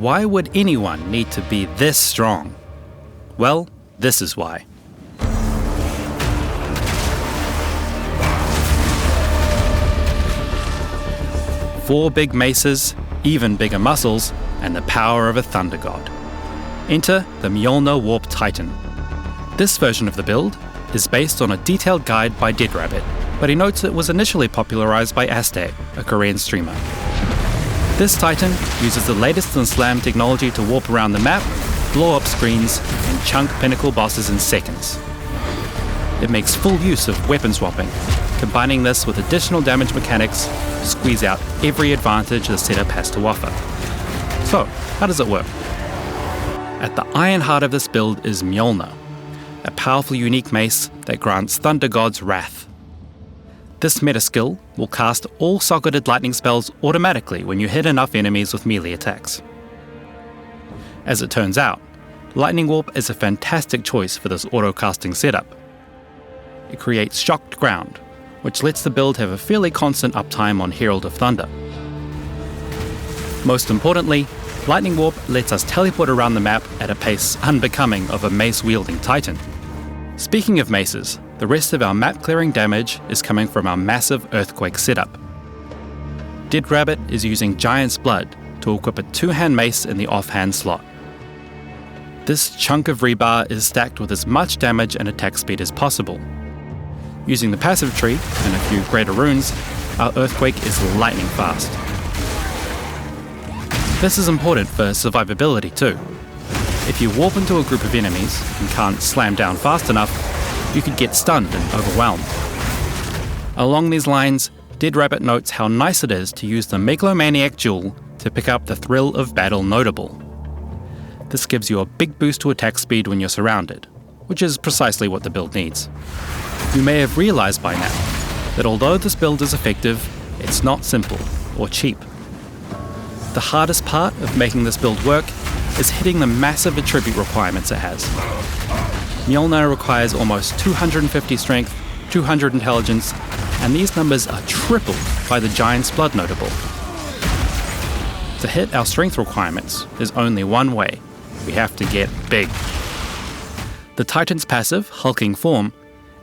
Why would anyone need to be this strong? Well, this is why. Four big maces, even bigger muscles, and the power of a thunder god. Enter the Mjölner Warp Titan. This version of the build is based on a detailed guide by DeadRabbit, but he notes it was initially popularized by Aste, a Korean streamer. This Titan uses the latest in SLAM technology to warp around the map, blow up screens, and chunk pinnacle bosses in seconds. It makes full use of weapon swapping, combining this with additional damage mechanics to squeeze out every advantage the setup has to offer. So, how does it work? At the iron heart of this build is Mjolna, a powerful unique mace that grants Thunder God's wrath. This meta skill will cast all socketed lightning spells automatically when you hit enough enemies with melee attacks. As it turns out, Lightning Warp is a fantastic choice for this auto-casting setup. It creates shocked ground, which lets the build have a fairly constant uptime on Herald of Thunder. Most importantly, Lightning Warp lets us teleport around the map at a pace unbecoming of a mace-wielding titan. Speaking of maces, the rest of our map-clearing damage is coming from our massive earthquake setup. DeadRabbit is using Giant's Blood to equip a two-hand mace in the off-hand slot. This chunk of rebar is stacked with as much damage and attack speed as possible. Using the passive tree and a few greater runes, our earthquake is lightning fast. This is important for survivability too. If you warp into a group of enemies and can't slam down fast enough, you could get stunned and overwhelmed. Along these lines, DeadRabbit notes how nice it is to use the Megalomaniac Jewel to pick up the thrill of battle notable. This gives you a big boost to attack speed when you're surrounded, which is precisely what the build needs. You may have realized by now that although this build is effective, it's not simple or cheap. The hardest part of making this build work is hitting the massive attribute requirements it has. Mjolna requires almost 250 strength, 200 intelligence, and these numbers are tripled by the Giant's Blood notable. To hit our strength requirements, there's only one way. We have to get big. The Titan's passive, hulking form,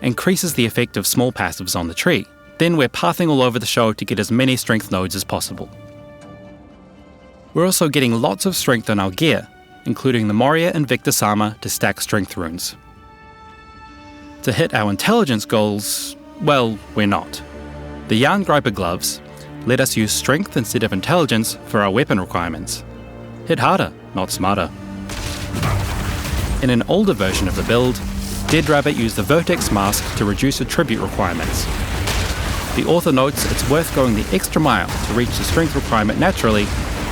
increases the effect of small passives on the tree. Then we're pathing all over the show to get as many strength nodes as possible. We're also getting lots of strength on our gear, including the Moria Invictus armor to stack strength runes. To hit our intelligence goals, well, we're not. The Jerngriper gloves let us use strength instead of intelligence for our weapon requirements. Hit harder, not smarter. In an older version of the build, DeadRabbit used the Vertex mask to reduce attribute requirements. The author notes it's worth going the extra mile to reach the strength requirement naturally,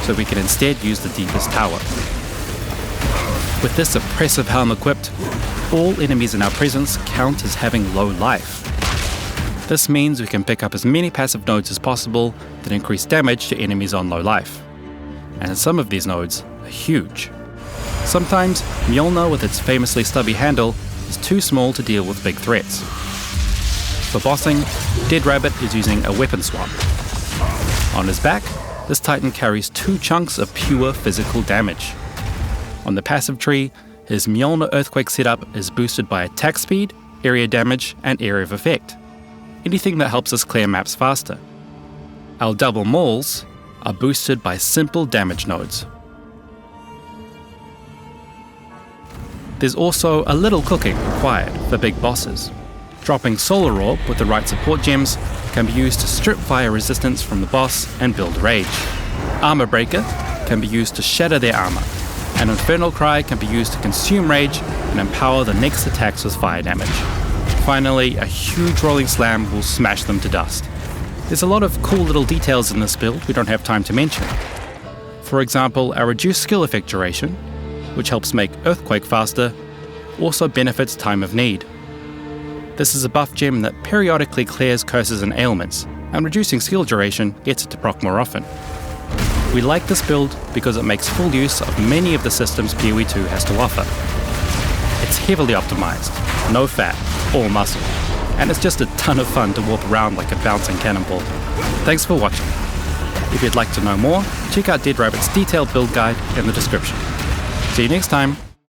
so we can instead use the deepest tower. With this oppressive helm equipped, all enemies in our presence count as having low life. This means we can pick up as many passive nodes as possible that increase damage to enemies on low life. And some of these nodes are huge. Sometimes, Mjolna with its famously stubby handle is too small to deal with big threats. For bossing, DeadRabbit is using a weapon swap. On his back, this Titan carries two chunks of pure physical damage. On the passive tree, his Mjolnir Earthquake setup is boosted by attack speed, area damage, and area of effect. Anything that helps us clear maps faster. Our double mauls are boosted by simple damage nodes. There's also a little cooking required for big bosses. Dropping Solar Orb with the right support gems can be used to strip fire resistance from the boss and build rage. Armor Breaker can be used to shatter their armor, and Infernal Cry can be used to consume rage and empower the next attacks with fire damage. Finally, a huge rolling slam will smash them to dust. There's a lot of cool little details in this build we don't have time to mention. For example, our reduced skill effect duration, which helps make Earthquake faster, also benefits Time of Need. This is a buff gem that periodically clears curses and ailments, and reducing skill duration gets it to proc more often. We like this build because it makes full use of many of the systems PoE 2 has to offer. It's heavily optimized, no fat, all muscle, and it's just a ton of fun to warp around like a bouncing cannonball. Thanks for watching. If you'd like to know more, check out DeadRabbit's detailed build guide in the description. See you next time!